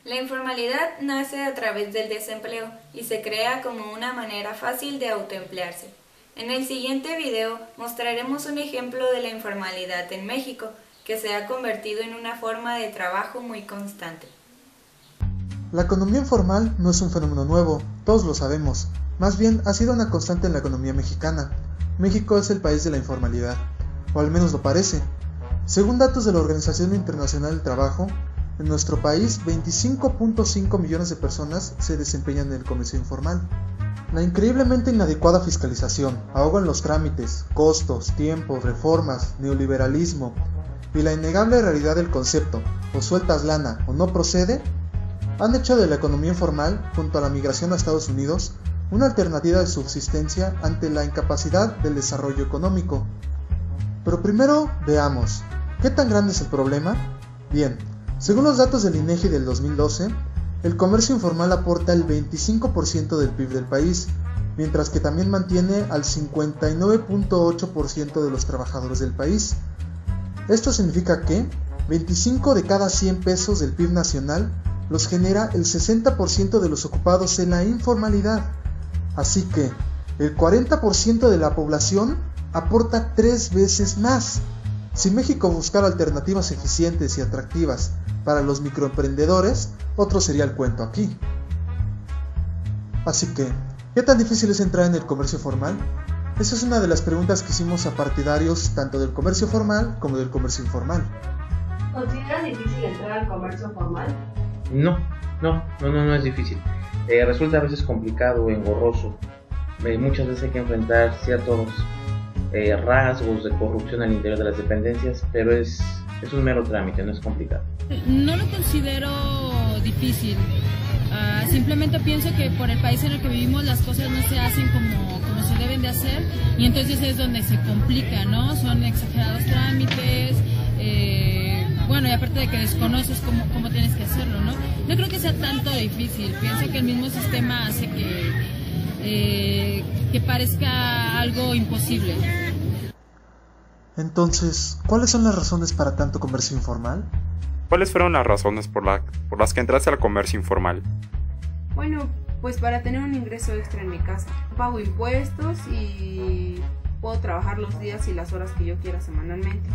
La informalidad nace a través del desempleo y se crea como una manera fácil de autoemplearse. En el siguiente video mostraremos un ejemplo de la informalidad en México, que se ha convertido en una forma de trabajo muy constante. La economía informal no es un fenómeno nuevo, todos lo sabemos. Más bien ha sido una constante en la economía mexicana. México es el país de la informalidad, o al menos lo parece. Según datos de la Organización Internacional del Trabajo, en nuestro país 25.5 millones de personas se desempeñan en el comercio informal. La increíblemente inadecuada fiscalización, ahogo en los trámites, costos, tiempos, reformas, neoliberalismo y la innegable realidad del concepto, o sueltas lana o no procede, han hecho de la economía informal, junto a la migración a Estados Unidos, una alternativa de subsistencia ante la incapacidad del desarrollo económico. Pero primero veamos, ¿qué tan grande es el problema? Bien, según los datos del INEGI del 2012, el comercio informal aporta el 25% del PIB del país, mientras que también mantiene al 59.8% de los trabajadores del país. Esto significa que 25 de cada 100 pesos del PIB nacional los genera el 60% de los ocupados en la informalidad. Así que el 40% de la población aporta 3 veces más. Si México buscara alternativas eficientes y atractivas para los microemprendedores, otro sería el cuento aquí. Así que, ¿qué tan difícil es entrar en el comercio formal? Esa es una de las preguntas que hicimos a partidarios tanto del comercio formal como del comercio informal. ¿Consideran difícil entrar al comercio formal? No es difícil. Resulta a veces complicado, engorroso. Muchas veces hay que enfrentar ciertos rasgos de corrupción al interior de las dependencias, pero es un mero trámite, no es complicado. No lo considero difícil. Simplemente pienso que por el país en el que vivimos las cosas no se hacen como se deben de hacer, y entonces es donde se complica, ¿no? Son exagerados trámites, bueno, y aparte de que desconoces cómo tienes que hacerlo, ¿no? No creo que sea tanto difícil. Pienso que el mismo sistema hace que parezca algo imposible. Entonces, ¿cuáles son las razones para tanto comercio informal? ¿Cuáles fueron las razones por las que entraste al comercio informal? Bueno, pues para tener un ingreso extra en mi casa. Pago impuestos y puedo trabajar los días y las horas que yo quiera semanalmente.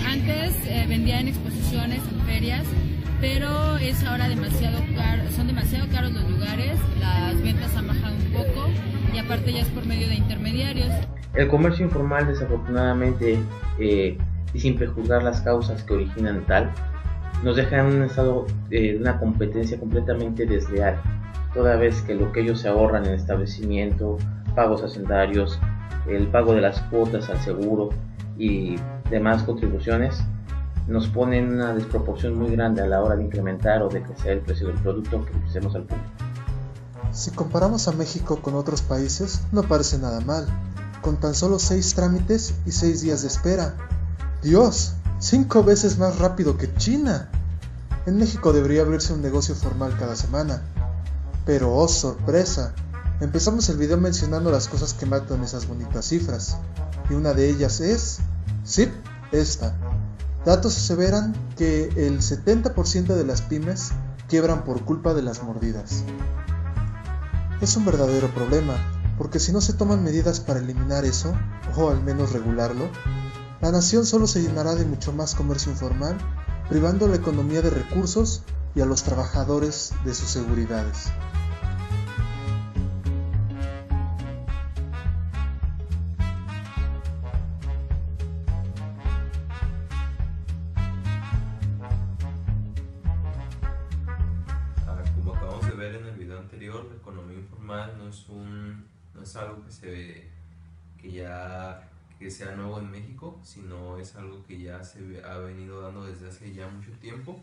Antes vendía en exposiciones, en ferias, pero es ahora demasiado caro, son demasiado caros los lugares, las ventas han bajado un poco y aparte ya es por medio de intermediarios. El comercio informal, desafortunadamente, y sin prejuzgar las causas que originan tal, nos deja en un estado de una competencia completamente desleal, toda vez que lo que ellos se ahorran en establecimiento, pagos hacendarios, el pago de las cuotas al seguro y demás contribuciones, nos ponen una desproporción muy grande a la hora de incrementar o de crecer el precio del producto que ofrecemos al público. Si comparamos a México con otros países, no parece nada mal, con tan solo 6 trámites y 6 días de espera. ¡Dios! 5 veces más rápido que China. En México debería abrirse un negocio formal cada semana. Pero ¡oh sorpresa! Empezamos el video mencionando las cosas que matan esas bonitas cifras. Y una de ellas es... ¡sí! Esta. Datos aseveran que el 70% de las pymes quiebran por culpa de las mordidas. Es un verdadero problema, porque si no se toman medidas para eliminar eso, o al menos regularlo, la nación solo se llenará de mucho más comercio informal, privando a la economía de recursos y a los trabajadores de sus seguridades. Como acabamos de ver en el video anterior, la economía informal no es algo que sea nuevo en México, sino es algo que ya se ha venido dando desde hace ya mucho tiempo.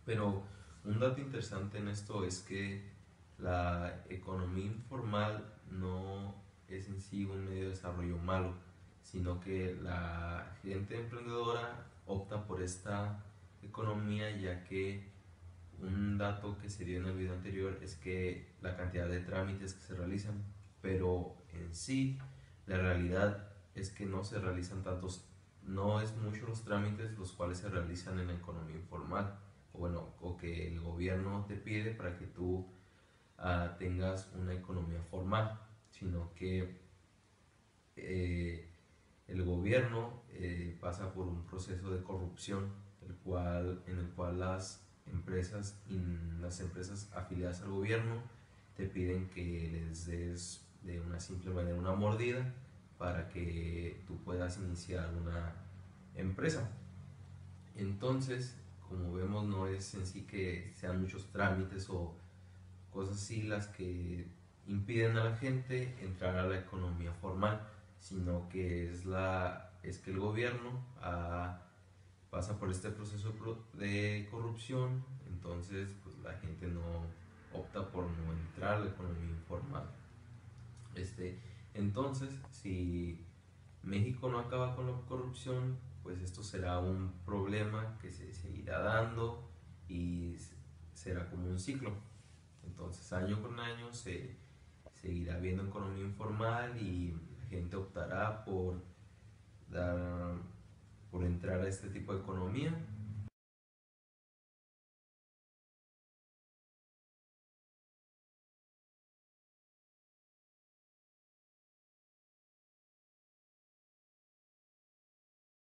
Pero un dato interesante en esto es que la economía informal no es en sí un medio de desarrollo malo, sino que la gente emprendedora opta por esta economía, ya que un dato que se dio en el video anterior es que la cantidad de trámites que se realizan, pero en sí la realidad es que no se realizan tantos, no es mucho los trámites los cuales se realizan en la economía informal, o que el gobierno te pide para que tú tengas una economía formal, sino que el gobierno pasa por un proceso de corrupción, en el cual las empresas afiliadas al gobierno te piden que les des de una simple manera una mordida para que tú puedas iniciar una empresa. Entonces, como vemos, no es en sí que sean muchos trámites o cosas así las que impiden a la gente entrar a la economía formal, sino que es que el gobierno pasa por este proceso de corrupción. Entonces pues la gente no opta por no entrar a la economía informal. Entonces, si México no acaba con la corrupción, pues esto será un problema que se seguirá dando y será como un ciclo. Entonces, año con año se seguirá viendo economía informal y la gente optará por entrar a este tipo de economía,